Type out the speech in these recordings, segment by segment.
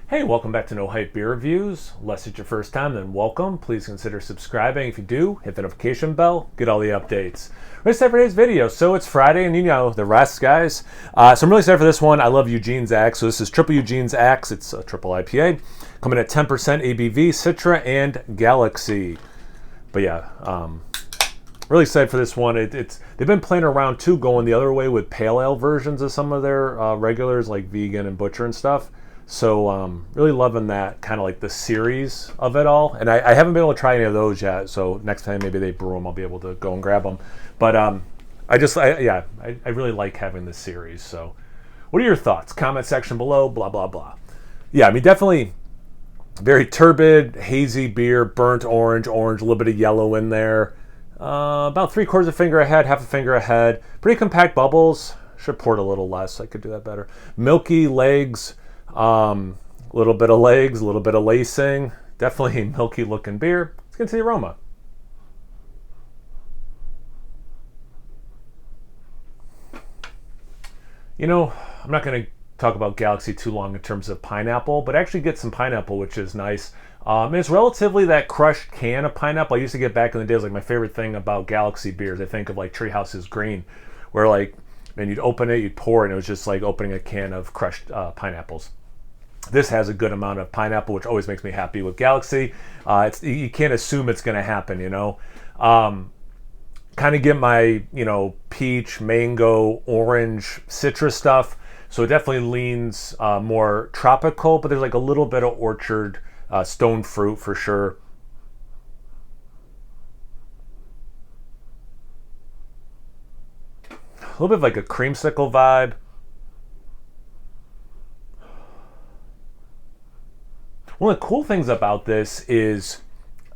Hey, welcome back to No Hype Beer Reviews. Unless it's your first time, then welcome. Please consider subscribing. If you do, hit the notification bell, get all the updates. We're excited for today's video. So it's Friday, and you know the rest, guys. So I'm really excited for this one. I love Eugene's Axe. So this is Triple Eugene's Axe. It's a triple IPA. Coming at 10% ABV, Citra, and Galaxy. But yeah, really excited for this one. They've been playing around too, going the other way with pale ale versions of some of their regulars, like vegan and butcher and stuff. So really loving that kind of like the series of it all. And I haven't been able to try any of those yet. So next time maybe they brew them, I'll be able to go and grab them. But I really like having this series. So what are your thoughts? Comment section below, blah, blah, blah. Yeah, I mean, definitely very turbid, hazy beer, burnt orange, a little bit of yellow in there. About 3/4 of a finger ahead, half a finger ahead. Pretty compact bubbles. Should pour it a little less. I could do that better. Milky legs. Little bit of legs, a little bit of lacing. Definitely a milky looking beer. Let's get to the aroma. You know, I'm not going to talk about Galaxy too long in terms of pineapple, but I actually get some pineapple, which is nice. And it's relatively that crushed can of pineapple I used to get back in the days. Like my favorite thing about Galaxy beers, I think of like Treehouse's Green, where like, man, you'd open it, you'd pour it, and it was just like opening a can of crushed pineapples. This has a good amount of pineapple, which always makes me happy with Galaxy. You can't assume it's going to happen, you know. Kind of get my, peach, mango, orange, citrus stuff. So it definitely leans more tropical, but there's like a little bit of orchard, stone fruit for sure. A little bit of like a creamsicle vibe. One of the cool things about this is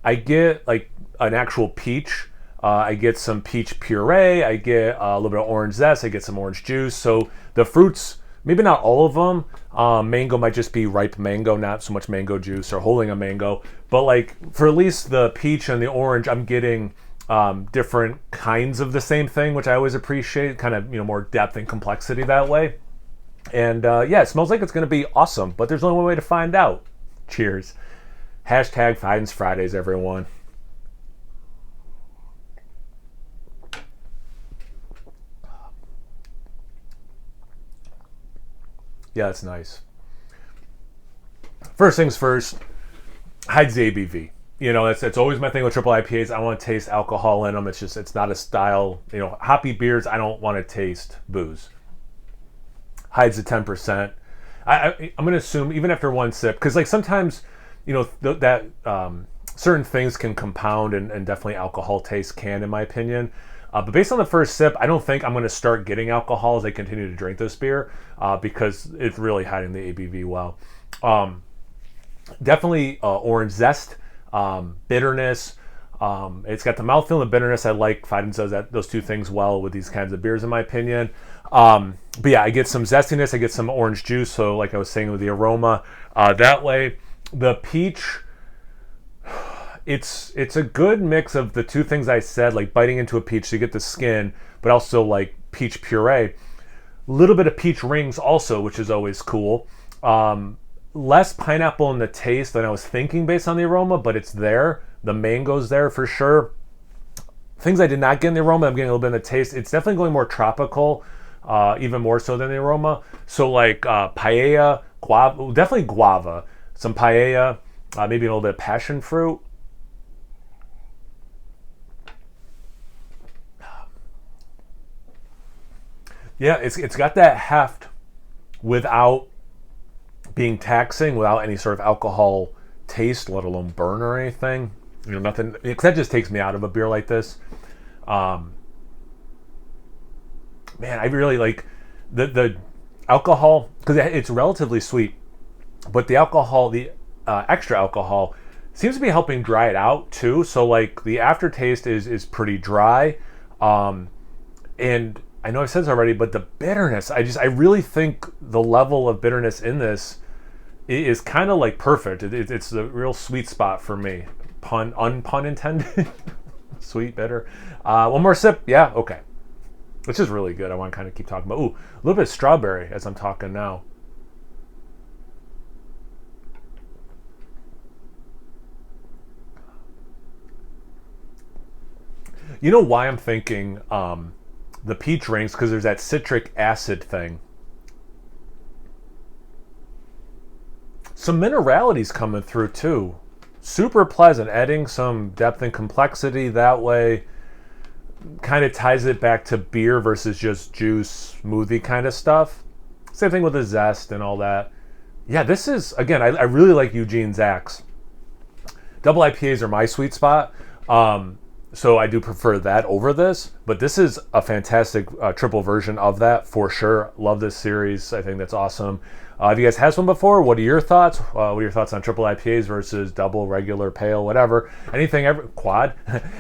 I get like an actual peach. I get some peach puree. I get a little bit of orange zest. I get some orange juice. So the fruits, maybe not all of them. Mango might just be ripe mango, not so much mango juice or holding a mango. But like for at least the peach and the orange, I'm getting different kinds of the same thing, which I always appreciate. Kind of more depth and complexity that way. And yeah, it smells like it's going to be awesome. But there's only one way to find out. Cheers. Hashtag Fidens Fridays, everyone. Yeah, that's nice. First things first, hides the ABV. That's always my thing with triple IPAs. I want to taste alcohol in them. It's not a style. Hoppy beers, I don't want to taste booze. Hides the 10%. I'm going to assume even after one sip, because like sometimes, certain things can compound and definitely alcohol taste can, in my opinion. But based on the first sip, I don't think I'm going to start getting alcohol as I continue to drink this beer because it's really hiding the ABV well. Definitely orange zest, bitterness. It's got the mouthfeel and the bitterness. I like Fidens does those two things well with these kinds of beers, in my opinion. But yeah, I get some zestiness. I get some orange juice. So like I was saying with the aroma, that way. The peach, it's a good mix of the two things I said, like biting into a peach so you get the skin, but also like peach puree. A little bit of peach rings also, which is always cool. Less pineapple in the taste than I was thinking based on the aroma, but it's there. The mango's there for sure. Things I did not get in the aroma, I'm getting a little bit in the taste. It's definitely going more tropical, even more so than the aroma. So like paella, guava, definitely guava, some paella, maybe a little bit of passion fruit. Yeah, it's got that heft without being taxing, without any sort of alcohol taste, let alone burn or anything. Nothing. Because that just takes me out of a beer like this. Man, I really like the alcohol because it's relatively sweet, but the alcohol, the extra alcohol, seems to be helping dry it out too. So like the aftertaste is pretty dry, and I know I've said this already, but the bitterness, I really think the level of bitterness in this is kind of like perfect. It's a real sweet spot for me. Unpun intended. Sweet, bitter. One more sip. Yeah, okay. Which is really good. I want to kind of keep talking about. Ooh, a little bit of strawberry as I'm talking now. You know why I'm thinking the peach rings? Because there's that citric acid thing. Some mineralities coming through too. Super pleasant, adding some depth and complexity that way. Kind of ties it back to beer versus just juice, smoothie kind of stuff. Same thing with the zest and all that. Yeah, this is, again, I really like Eugene's Axe. Double IPAs are my sweet spot. So I do prefer that over this, but this is a fantastic triple version of that for sure. Love this series. I think that's awesome. Have you guys had one before? What are your thoughts? What are your thoughts on triple IPAs versus double, regular, pale, whatever? Anything, quad,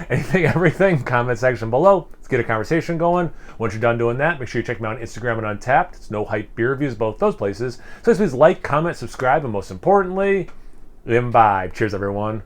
anything, everything, comment section below. Let's get a conversation going. Once you're done doing that, make sure you check me out on Instagram and Untapped. It's No Hype Beer Reviews, both those places. So please like, comment, subscribe, and most importantly, imbibe. Cheers, everyone.